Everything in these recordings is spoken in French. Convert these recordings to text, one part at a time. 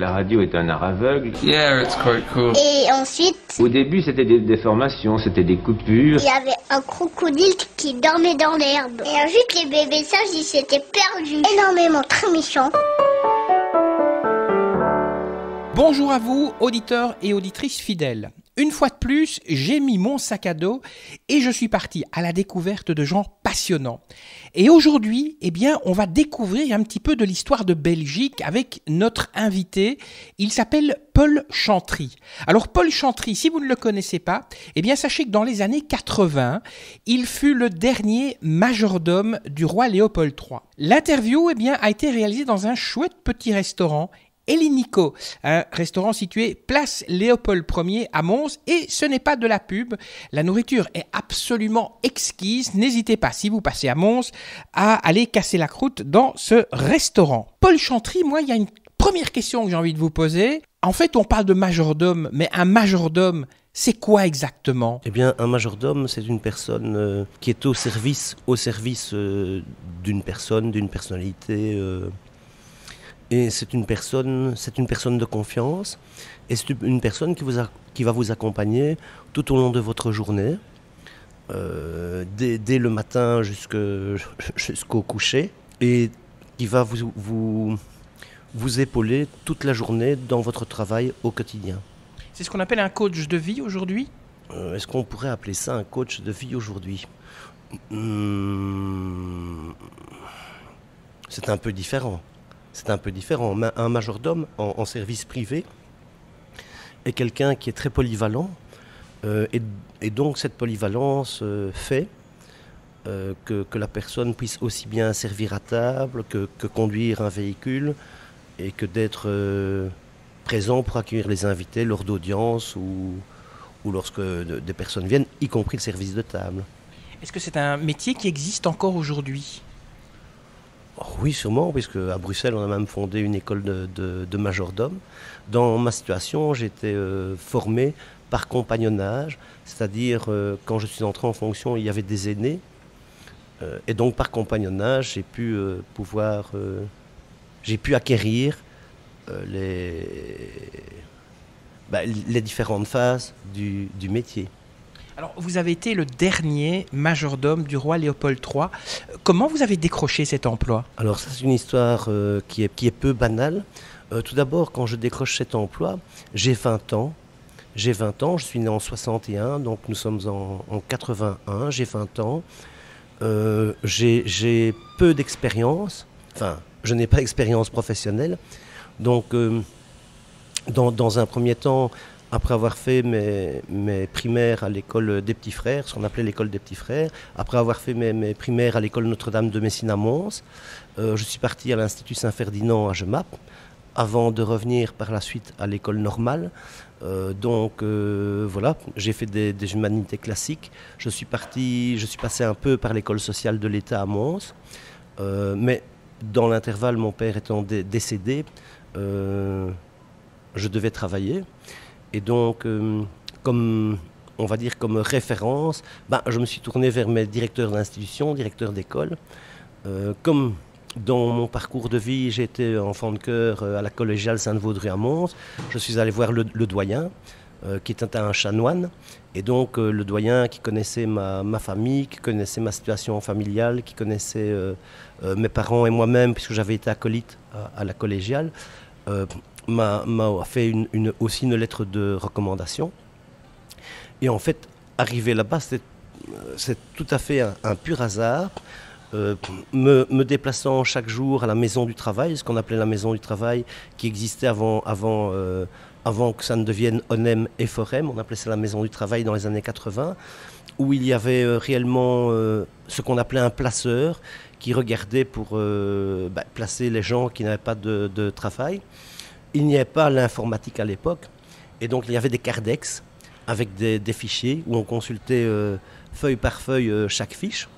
La radio est un art aveugle. Yeah, it's quite cool. Et ensuite, Au début, c'était des déformations, c'était des coupures. il y avait un crocodile qui dormait dans l'herbe. Et ensuite, les bébés sages, ils s'étaient perdus. Énormément, très méchants. Bonjour à vous, auditeurs et auditrices fidèles. Une fois de plus, j'ai mis mon sac à dos et je suis parti à la découverte de gens passionnants. Et aujourd'hui, on va découvrir un petit peu de l'histoire de Belgique avec notre invité. Il s'appelle Paul Chantry. Alors Paul Chantry, si vous ne le connaissez pas, sachez que dans les années 80, il fut le dernier majordome du roi Léopold III. L'interview a été réalisée dans un chouette petit restaurant, Elinico, un restaurant situé place Léopold Ier à Mons, et ce n'est pas de la pub, la nourriture est absolument exquise, n'hésitez pas si vous passez à Mons à aller casser la croûte dans ce restaurant. Paul Chantry, moi il y a une première question que j'ai envie de vous poser. En fait on parle de majordome, mais un majordome c'est quoi exactement ? Un majordome, c'est une personne qui est au service d'une personne, d'une personnalité. Et c'est une personne de confiance, et c'est une personne qui va vous accompagner tout au long de votre journée, dès le matin jusqu'au coucher, et qui va vous épauler toute la journée dans votre travail au quotidien. C'est ce qu'on appelle un coach de vie aujourd'hui ? Est-ce qu'on pourrait appeler ça un coach de vie aujourd'hui ? C'est un peu différent. Un majordome en service privé est quelqu'un qui est très polyvalent, et donc cette polyvalence fait que la personne puisse aussi bien servir à table que conduire un véhicule, et que d'être présent pour accueillir les invités lors d'audience ou lorsque des personnes viennent, y compris le service de table. Est-ce que c'est un métier qui existe encore aujourd'hui ? Oh oui, sûrement, puisque à Bruxelles, on a même fondé une école de majordome. Dans ma situation, j'étais formé par compagnonnage, c'est-à-dire quand je suis entré en fonction, il y avait des aînés, et donc par compagnonnage, j'ai pu acquérir les différentes phases du métier. Alors, vous avez été le dernier majordome du roi Léopold III. Comment vous avez décroché cet emploi ? Alors, ça, c'est une histoire qui est peu banale. Tout d'abord, quand je décroche cet emploi, j'ai 20 ans. Je suis né en 61, donc nous sommes en 81, j'ai 20 ans. J'ai peu d'expérience, enfin, je n'ai pas d'expérience professionnelle. Donc, dans un premier temps, après avoir fait mes primaires à l'école des petits frères, ce qu'on appelait l'école des petits frères, après avoir fait mes primaires à l'école Notre-Dame de Messine à Mons, je suis parti à l'Institut Saint-Ferdinand à Jemappes, avant de revenir par la suite à l'école normale. Voilà, j'ai fait des humanités classiques. Je suis passé un peu par l'école sociale de l'État à Mons, mais dans l'intervalle, mon père étant décédé, je devais travailler. Et donc, comme référence, je me suis tourné vers mes directeurs d'institution, directeurs d'école. Comme dans mon parcours de vie, j'ai été enfant de chœur à la collégiale Sainte-Vaudrey à Mons, je suis allé voir le doyen, qui était un chanoine. Et donc, le doyen qui connaissait ma famille, qui connaissait ma situation familiale, qui connaissait mes parents et moi-même, puisque j'avais été acolyte à la collégiale, m'a fait aussi une lettre de recommandation. Et en fait, arrivé là-bas, c'est tout à fait un pur hasard. Me déplaçant chaque jour à la maison du travail, ce qu'on appelait la maison du travail, qui existait avant que ça ne devienne ONEM et Forem, on appelait ça la maison du travail dans les années 80, où il y avait réellement ce qu'on appelait un placeur, qui regardait pour placer les gens qui n'avaient pas de travail. Il n'y avait pas l'informatique à l'époque, et donc il y avait des cardex avec des fichiers où on consultait feuille par feuille chaque fiche.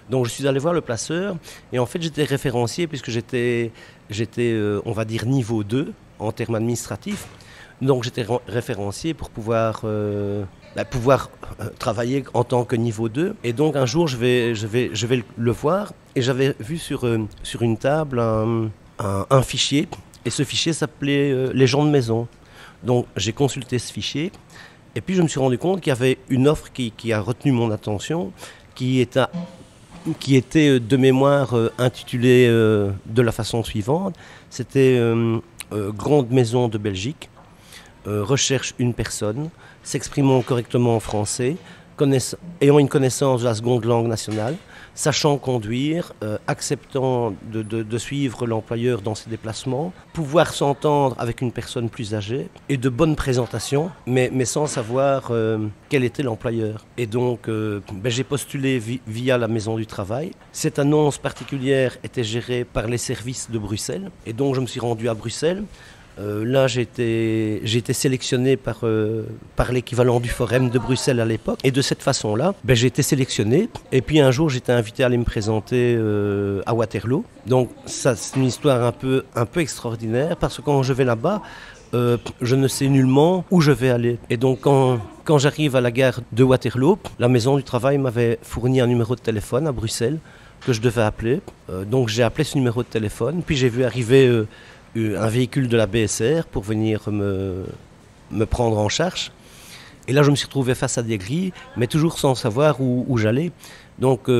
Donc je suis allé voir le placeur, et en fait j'étais référencié puisque j'étais on va dire niveau 2 en termes administratifs. Donc j'étais référencié pour pouvoir travailler en tant que niveau 2. Et donc un jour je vais le voir, et j'avais vu sur une table un fichier Et ce fichier s'appelait les gens de maison. Donc j'ai consulté ce fichier et puis je me suis rendu compte qu'il y avait une offre qui a retenu mon attention, qui était de mémoire intitulée de la façon suivante. C'était Grande Maison de Belgique, recherche une personne, s'exprimant correctement en français, ayant une connaissance de la seconde langue nationale, sachant conduire, acceptant de suivre l'employeur dans ses déplacements, pouvoir s'entendre avec une personne plus âgée et de bonnes présentations, mais sans savoir quel était l'employeur. Et donc, j'ai postulé via la Maison du Travail. Cette annonce particulière était gérée par les services de Bruxelles et donc je me suis rendu à Bruxelles. Là, j'ai été sélectionné par l'équivalent du Forum de Bruxelles à l'époque. Et de cette façon-là, j'ai été sélectionné. Et puis un jour, j'étais invité à aller me présenter à Waterloo. Donc ça, c'est une histoire un peu extraordinaire parce que quand je vais là-bas, je ne sais nullement où je vais aller. Et donc quand j'arrive à la gare de Waterloo, la Maison du Travail m'avait fourni un numéro de téléphone à Bruxelles que je devais appeler. Donc j'ai appelé ce numéro de téléphone. Puis j'ai vu arriver un véhicule de la BSR pour venir me prendre en charge. Et là, je me suis retrouvé face à des grilles, mais toujours sans savoir où j'allais. Donc,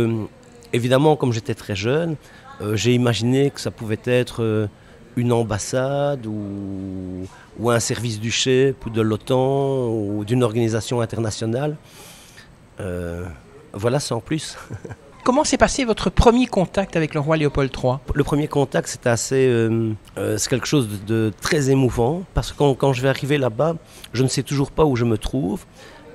évidemment, comme j'étais très jeune, j'ai imaginé que ça pouvait être une ambassade ou un service du chef ou de l'OTAN ou d'une organisation internationale. Voilà, sans plus. Comment s'est passé votre premier contact avec le roi Léopold III ? Le premier contact, c'était c'est quelque chose de très émouvant parce que quand je vais arriver là-bas, je ne sais toujours pas où je me trouve.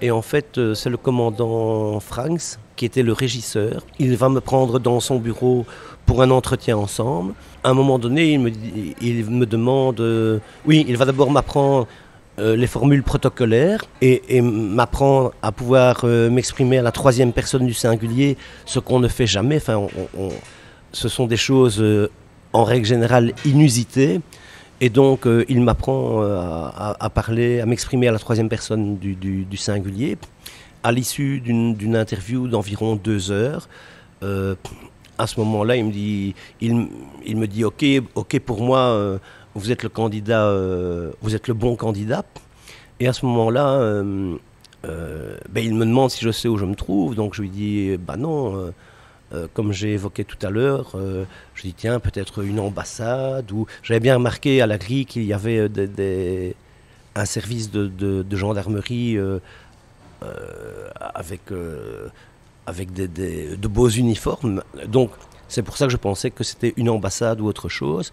Et en fait, c'est le commandant Franks qui était le régisseur. Il va me prendre dans son bureau pour un entretien ensemble. À un moment donné, il me demande... il va d'abord m'apprendre les formules protocolaires et m'apprendre à pouvoir m'exprimer à la troisième personne du singulier, ce qu'on ne fait jamais. Enfin, ce sont des choses en règle générale inusitées. Et donc, il m'apprend à parler, à m'exprimer à la troisième personne du singulier. À l'issue d'une interview d'environ 2 heures, à ce moment-là, il me dit OK pour moi, vous êtes le candidat, vous êtes le bon candidat. Et à ce moment-là, il me demande si je sais où je me trouve. Donc je lui dis non. Comme j'ai évoqué tout à l'heure, je dis tiens, peut-être une ambassade. Ou j'avais bien remarqué à la grille qu'il y avait un service de gendarmerie avec de beaux uniformes. Donc c'est pour ça que je pensais que c'était une ambassade ou autre chose.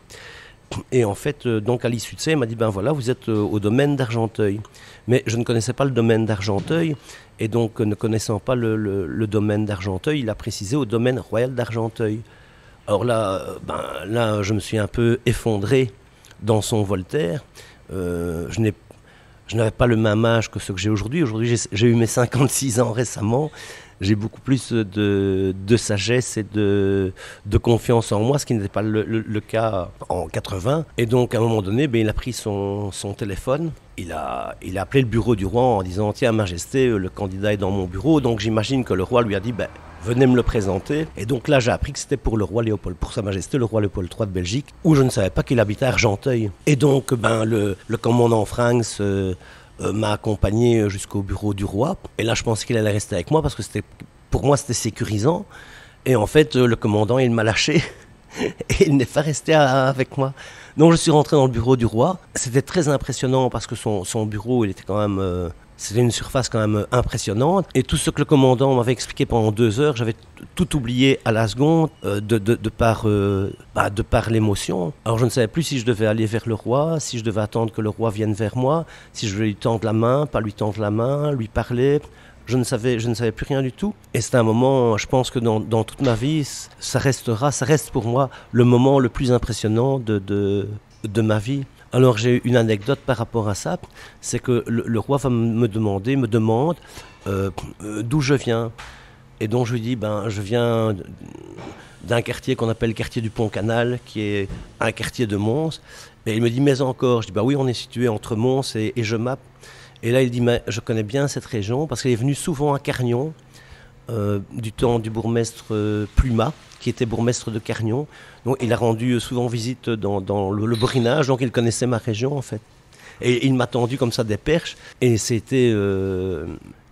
Et en fait, donc à l'issue de ça, il m'a dit voilà, vous êtes au domaine d'Argenteuil. Mais je ne connaissais pas le domaine d'Argenteuil. Et donc, ne connaissant pas le domaine d'Argenteuil, il a précisé au domaine royal d'Argenteuil. Alors là, je me suis un peu effondré dans son Voltaire. Je n'avais pas le même âge que ce que j'ai aujourd'hui. Aujourd'hui, j'ai eu mes 56 ans récemment. J'ai beaucoup plus de sagesse et de confiance en moi, ce qui n'était pas le cas en 80. Et donc, à un moment donné, il a pris son téléphone. Il a appelé le bureau du roi en disant « Tiens, Majesté, le candidat est dans mon bureau. » Donc, j'imagine que le roi lui a dit « Venez me le présenter. » Et donc là, j'ai appris que c'était pour le roi Léopold, pour Sa Majesté, le roi Léopold III de Belgique, où je ne savais pas qu'il habitait à Argenteuil. Et donc, le commandant Franks m'a accompagné jusqu'au bureau du roi. Et là, je pensais qu'il allait rester avec moi parce que pour moi, c'était sécurisant. Et en fait, le commandant, il m'a lâché et il n'est pas resté avec moi. Donc, je suis rentré dans le bureau du roi. C'était très impressionnant parce que son bureau, il était quand même... C'était une surface quand même impressionnante. Et tout ce que le commandant m'avait expliqué pendant 2 heures, j'avais tout oublié à la seconde de par l'émotion. Alors je ne savais plus si je devais aller vers le roi, si je devais attendre que le roi vienne vers moi, si je devais lui tendre la main, pas lui tendre la main, lui parler. Je ne savais plus rien du tout. Et c'est un moment, je pense que dans toute ma vie, ça reste pour moi le moment le plus impressionnant de ma vie. Alors j'ai une anecdote par rapport à ça, c'est que le roi me demande d'où je viens. Et donc je lui dis, je viens d'un quartier qu'on appelle le quartier du Pont-Canal, qui est un quartier de Mons. Et il me dit, mais encore. Je dis, oui, on est situé entre Mons et Jemappes. Et là il dit, mais je connais bien cette région, parce qu'il est venu souvent à Carnion du temps du bourgmestre Plumat, qui était bourgmestre de Carnion. Donc, il a rendu souvent visite dans le Borinage, donc il connaissait ma région en fait. Et il m'a tendu comme ça des perches, et c'était...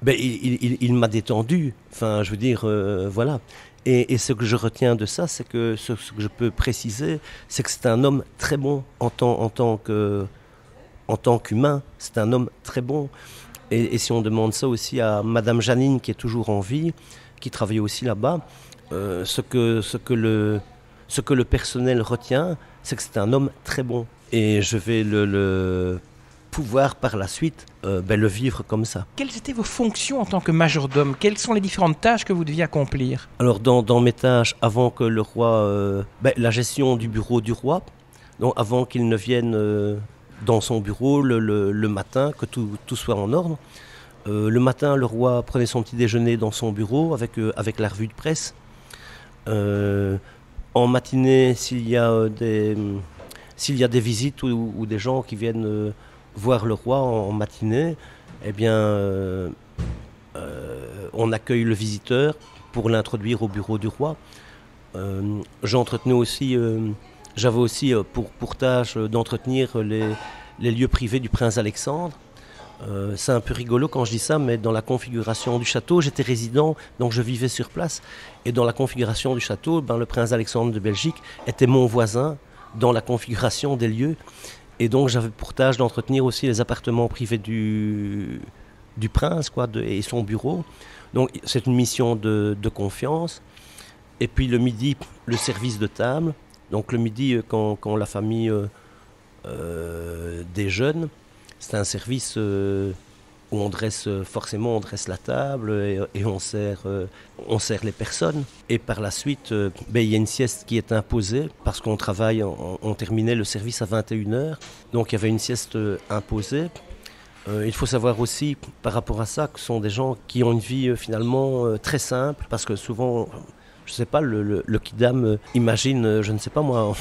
il m'a détendu, enfin je veux dire, voilà. Et ce que je retiens de ça, c'est que ce que je peux préciser, c'est que c'est un homme très bon en tant qu'humain, c'est un homme très bon. Et si on demande ça aussi à Madame Janine, qui est toujours en vie, qui travaille aussi là-bas, ce que le personnel retient, c'est que c'est un homme très bon. Et je vais le pouvoir par la suite le vivre comme ça. Quelles étaient vos fonctions en tant que majordome? Quelles sont les différentes tâches que vous deviez accomplir? Alors dans mes tâches, avant que le roi... la gestion du bureau du roi, donc avant qu'il ne vienne dans son bureau le matin, que tout soit en ordre. Le matin, le roi prenait son petit déjeuner dans son bureau avec la revue de presse. En matinée, s'il y a des visites ou des gens qui viennent voir le roi en matinée, eh bien, on accueille le visiteur pour l'introduire au bureau du roi. J'avais aussi pour tâche d'entretenir les lieux privés du prince Alexandre. C'est un peu rigolo quand je dis ça, mais dans la configuration du château, j'étais résident, donc je vivais sur place. Et dans la configuration du château, le prince Alexandre de Belgique était mon voisin dans la configuration des lieux. Et donc j'avais pour tâche d'entretenir aussi les appartements privés du prince et son bureau. Donc c'est une mission de confiance. Et puis le midi, le service de table. Donc le midi, quand la famille déjeune, c'est un service où on dresse la table et on sert les personnes. Et par la suite, il y a une sieste qui est imposée parce qu'on travaille, on terminait le service à 21h. Donc il y avait une sieste imposée. Il faut savoir aussi par rapport à ça que ce sont des gens qui ont une vie finalement très simple, parce que souvent... Je ne sais pas, le kidam imagine, je ne sais pas moi,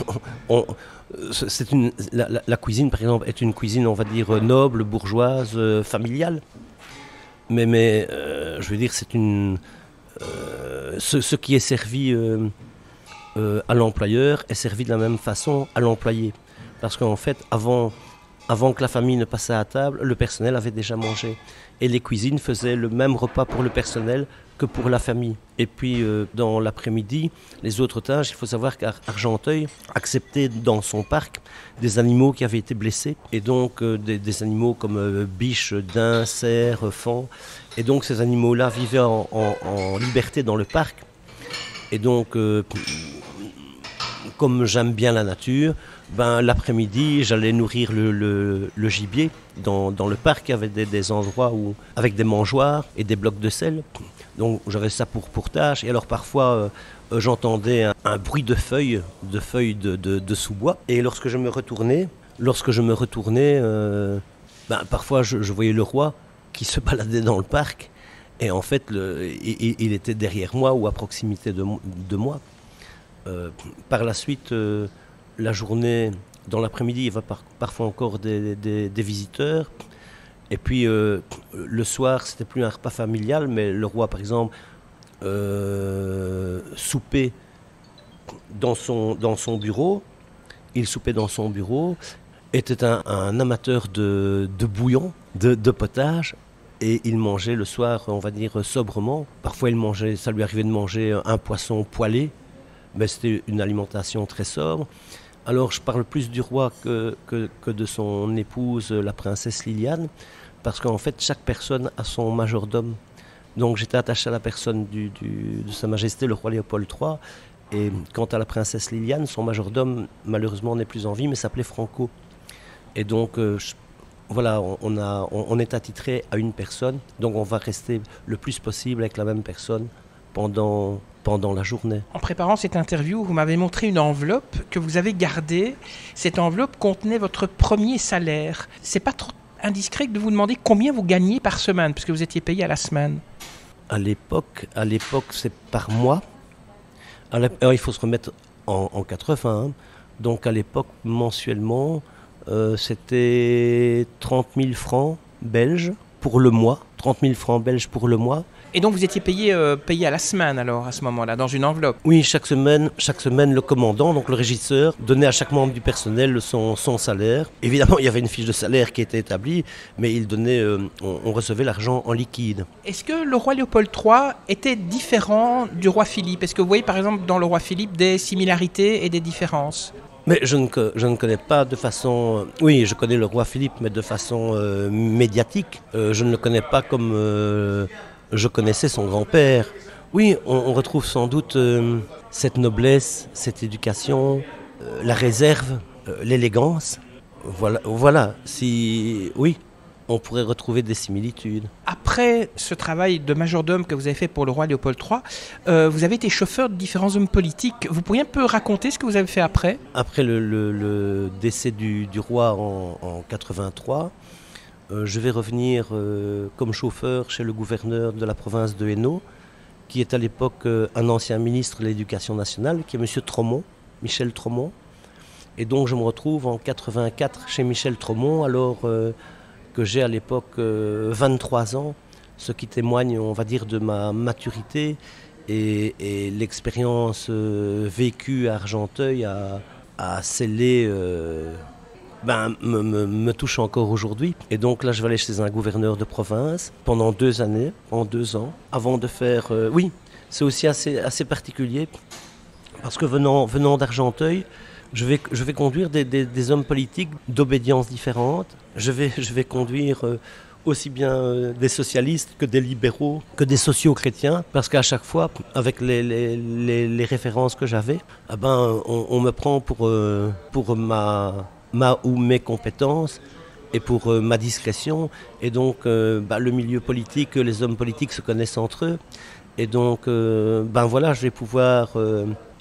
la cuisine par exemple est une cuisine, on va dire, noble, bourgeoise, familiale. Mais je veux dire, c'est ce qui est servi à l'employeur est servi de la même façon à l'employé. Parce qu'en fait, avant que la famille ne passe à table, le personnel avait déjà mangé. Et les cuisines faisaient le même repas pour le personnel que pour la famille. Et puis dans l'après-midi, les autres tâches, il faut savoir qu'Argenteuil acceptait dans son parc des animaux qui avaient été blessés. Et donc des animaux comme biches, daims, cerfs, faons. Et donc ces animaux-là vivaient en liberté dans le parc. Et donc, comme j'aime bien la nature, l'après-midi, j'allais nourrir le gibier dans le parc. Il y avait des endroits avec des mangeoires et des blocs de sel. Donc j'avais ça pour tâche. Et alors parfois, j'entendais un bruit de feuilles de sous-bois. Et lorsque je me retournais, parfois je voyais le roi qui se baladait dans le parc. Et en fait, il était derrière moi ou à proximité de moi. Par la suite, la journée, dans l'après-midi, il y avait parfois encore des visiteurs. Et puis le soir, c'était plus un repas familial, mais le roi, par exemple, soupait dans son bureau. Il soupait dans son bureau, était un amateur de bouillon, de potage. Et il mangeait le soir, on va dire, sobrement. Parfois, ça lui arrivait de manger un poisson poêlé, mais c'était une alimentation très sobre. Alors, je parle plus du roi que de son épouse, la princesse Liliane, parce qu'en fait, chaque personne a son majordome. Donc, j'étais attaché à la personne de Sa Majesté, le roi Léopold III. Et quant à la princesse Liliane, son majordome, malheureusement, n'est plus en vie, mais s'appelait Franco. Et donc, voilà, on est attitré à une personne, donc on va rester le plus possible avec la même personne pendant la journée. En préparant cette interview, vous m'avez montré une enveloppe que vous avez gardée. Cette enveloppe contenait votre premier salaire. C'est pas trop indiscret de vous demander combien vous gagnez par semaine, puisque vous étiez payé à la semaine. À l'époque, c'est par mois. Alors, il faut se remettre en 80. Donc à l'époque, mensuellement, c'était 30 000 francs belges pour le mois. 30 000 francs belges pour le mois. Et donc vous étiez payé à la semaine alors, à ce moment-là, dans une enveloppe? Oui, chaque semaine, le commandant, donc le régisseur, donnait à chaque membre du personnel son salaire. Évidemment, il y avait une fiche de salaire qui était établie, mais il donnait, on recevait l'argent en liquide. Est-ce que le roi Léopold III était différent du roi Philippe? Est-ce que vous voyez par exemple dans le roi Philippe des similarités et des différences? Mais je ne connais pas de façon... oui, je connais le roi Philippe, mais de façon médiatique. Je ne le connais pas comme je connaissais son grand-père. Oui, on retrouve sans doute cette noblesse, cette éducation, la réserve, l'élégance. Voilà, oui, on pourrait retrouver des similitudes. Après ce travail de majordome que vous avez fait pour le roi Léopold III, vous avez été chauffeur de différents hommes politiques. Vous pourriez un peu raconter ce que vous avez fait après? Après le décès du roi en 83, je vais revenir comme chauffeur chez le gouverneur de la province de Hainaut, qui est à l'époque un ancien ministre de l'Éducation nationale, qui est M. Tromont, Michel Tromont. Et donc je me retrouve en 84 chez Michel Tromont, alors que j'ai à l'époque 23 ans, ce qui témoigne, on va dire, de ma maturité et l'expérience vécue à Argenteuil a scellé... me touche encore aujourd'hui. Et donc là, je vais aller chez un gouverneur de province pendant 2 années, en 2 ans, avant de faire... oui, c'est aussi assez particulier, parce que venant d'Argenteuil, je vais conduire des hommes politiques d'obédience différentes. Je vais conduire aussi bien des socialistes que des libéraux, que des socio-chrétiens, parce qu'à chaque fois, avec les références que j'avais, on me prend pour mes compétences et pour ma discrétion. Et donc, le milieu politique, les hommes politiques se connaissent entre eux. Et donc, je vais pouvoir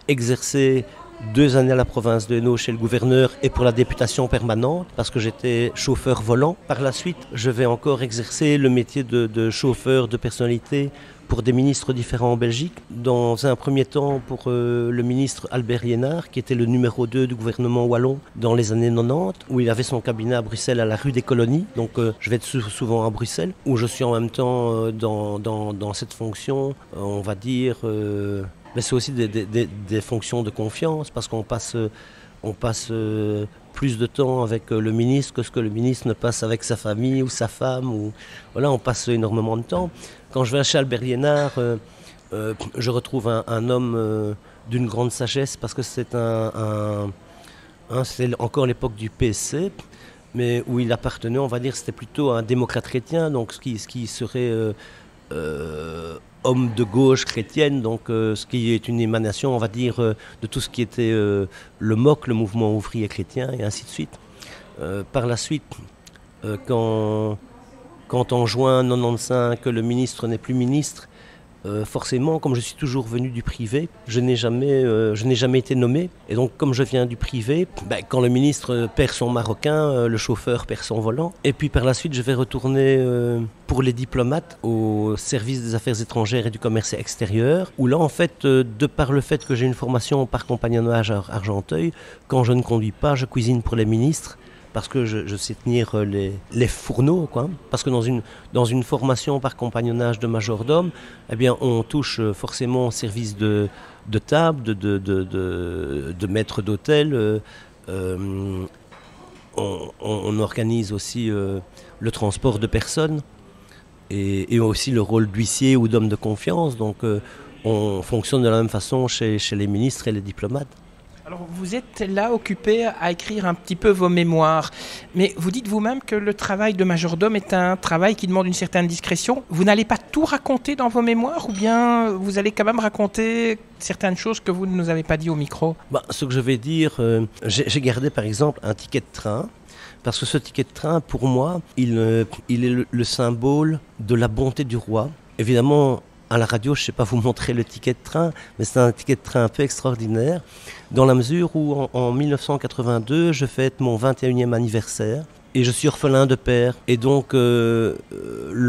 exercer 2 années à la province de Hainaut chez le gouverneur et pour la députation permanente, parce que j'étais chauffeur volant. Par la suite, je vais encore exercer le métier de chauffeur de personnalité pour des ministres différents en Belgique. Dans un premier temps pour le ministre Albert Liénard, qui était le numéro 2 du gouvernement wallon dans les années 90, où il avait son cabinet à Bruxelles, à la rue des Colonies. Donc je vais être souvent à Bruxelles, où je suis en même temps dans cette fonction, on va dire... mais c'est aussi des fonctions de confiance, parce qu'on passe plus de temps avec le ministre que ce que le ministre ne passe avec sa famille ou sa femme. Voilà, on passe énormément de temps. Quand je vais chez Albert Liénard, je retrouve un homme d'une grande sagesse, parce que c'est c'est encore l'époque du PSC, mais où il appartenait, on va dire, c'était plutôt un démocrate chrétien, donc ce qui serait... homme de gauche chrétienne, donc ce qui est une émanation, on va dire, de tout ce qui était le MOC, le mouvement ouvrier chrétien, et ainsi de suite. Par la suite, quand en juin 95, que le ministre n'est plus ministre, forcément, comme je suis toujours venu du privé, je n'ai jamais été nommé. Et donc, comme je viens du privé, quand le ministre perd son marocain, le chauffeur perd son volant. Et puis par la suite, je vais retourner pour les diplomates au service des affaires étrangères et du commerce extérieur, où là, en fait, de par le fait que j'ai une formation par compagnonnage à Argenteuil, quand je ne conduis pas, je cuisine pour les ministres, parce que je sais tenir les fourneaux, quoi. Parce que dans une formation par compagnonnage de majordome, eh bien, on touche forcément au service de table, de maître d'hôtel. On organise aussi le transport de personnes et aussi le rôle d'huissier ou d'homme de confiance. Donc on fonctionne de la même façon chez les ministres et les diplomates. Alors vous êtes là occupé à écrire un petit peu vos mémoires, mais vous dites vous-même que le travail de majordome est un travail qui demande une certaine discrétion. Vous n'allez pas tout raconter dans vos mémoires, ou bien vous allez quand même raconter certaines choses que vous ne nous avez pas dit au micro? Ce que je vais dire, j'ai gardé par exemple un ticket de train, parce que ce ticket de train, pour moi, il est le symbole de la bonté du roi. Évidemment, à la radio, je ne sais pas vous montrer le ticket de train, mais c'est un ticket de train un peu extraordinaire, dans la mesure où en 1982, je fête mon 21e anniversaire et je suis orphelin de père. Et donc, le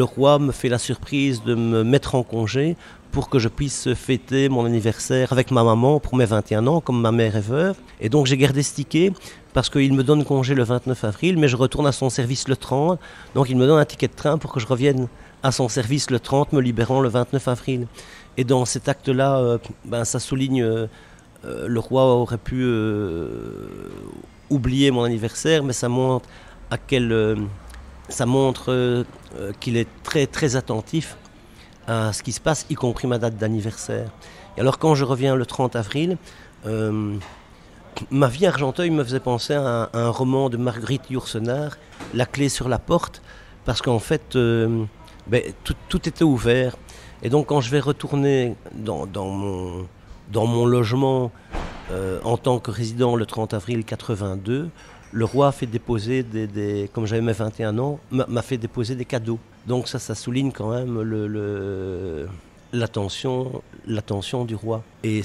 roi me fait la surprise de me mettre en congé pour que je puisse fêter mon anniversaire avec ma maman pour mes 21 ans, comme ma mère est veuve. Et donc, j'ai gardé ce ticket parce qu'il me donne congé le 29 avril, mais je retourne à son service le 30. Donc, il me donne un ticket de train pour que je revienne à son service le 30, me libérant le 29 avril. Et dans cet acte-là, ça souligne, le roi aurait pu oublier mon anniversaire, mais ça montre qu'il est très très attentif à ce qui se passe, y compris ma date d'anniversaire. Et alors quand je reviens le 30 avril, ma vie à Argenteuil me faisait penser à un roman de Marguerite Yourcenar, La clé sur la porte, parce qu'en fait tout était ouvert. Et donc quand je vais retourner dans mon logement en tant que résident le 30 avril 82, le roi a fait déposer comme j'avais mes 21 ans, m'a fait déposer des cadeaux. Donc ça souligne quand même l'attention du roi. Et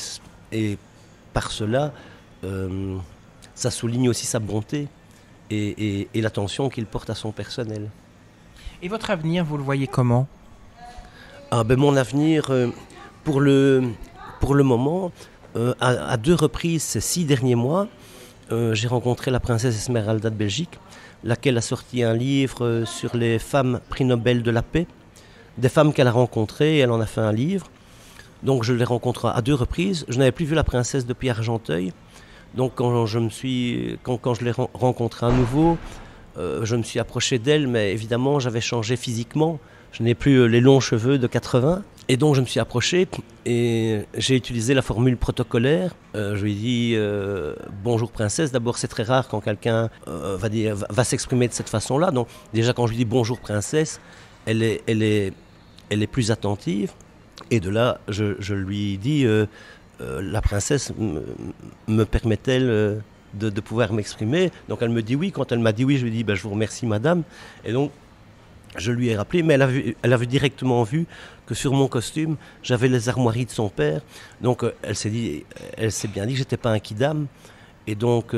par cela, ça souligne aussi sa bonté et l'attention qu'il porte à son personnel. Et votre avenir, vous le voyez comment ? Mon avenir, pour le moment, à 2 reprises ces 6 derniers mois, j'ai rencontré la princesse Esmeralda de Belgique, laquelle a sorti un livre sur les femmes prix Nobel de la paix, des femmes qu'elle a rencontrées, et elle en a fait un livre. Donc je l'ai rencontrée à 2 reprises. Je n'avais plus vu la princesse depuis Argenteuil. Donc quand je l'ai rencontrée à nouveau, je me suis approché d'elle, mais évidemment j'avais changé physiquement. Je n'ai plus les longs cheveux de 80. Et donc je me suis approché et j'ai utilisé la formule protocolaire. Je lui ai dit bonjour princesse. D'abord c'est très rare quand quelqu'un va s'exprimer de cette façon-là. Donc déjà quand je lui dis bonjour princesse, elle est plus attentive. Et de là je lui dis la princesse me permet-elle de pouvoir m'exprimer. Donc elle me dit oui. Quand elle m'a dit oui, je lui ai dit je vous remercie madame. Et donc je lui ai rappelé, mais elle avait directement vu que sur mon costume, j'avais les armoiries de son père. Donc elle s'est bien dit que j'étais pas un quidam. Et donc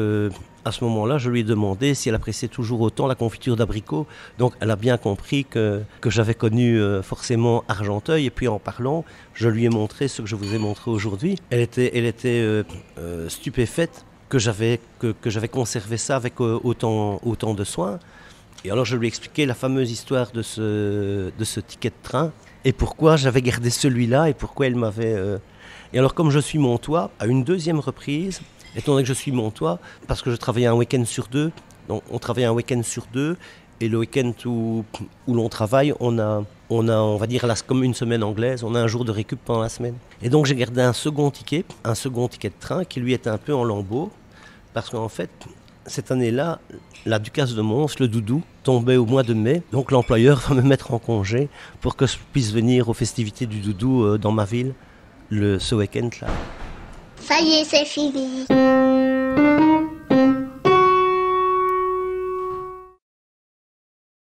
à ce moment-là, je lui ai demandé si elle appréciait toujours autant la confiture d'abricot. Donc elle a bien compris que j'avais connu forcément Argenteuil. Et puis en parlant, je lui ai montré ce que je vous ai montré aujourd'hui. Elle était stupéfaite que j'avais conservé ça avec autant de soin. Et alors je lui ai expliqué la fameuse histoire de ce ticket de train et pourquoi j'avais gardé celui-là et pourquoi elle m'avait... Et alors comme je suis montois, à une 2e reprise, étant donné que je suis montois, parce que je travaillais un week-end sur 2, donc on travaillait un week-end sur 2, et le week-end où l'on travaille, on va dire comme une semaine anglaise, on a un jour de récup pendant la semaine. Et donc j'ai gardé un second ticket de train qui lui était un peu en lambeaux, parce qu'en fait, cette année-là, la ducasse de Mons, le doudou, tombait au mois de mai. Donc l'employeur va me mettre en congé pour que je puisse venir aux festivités du doudou dans ma ville ce week-end-là. Ça y est, c'est fini.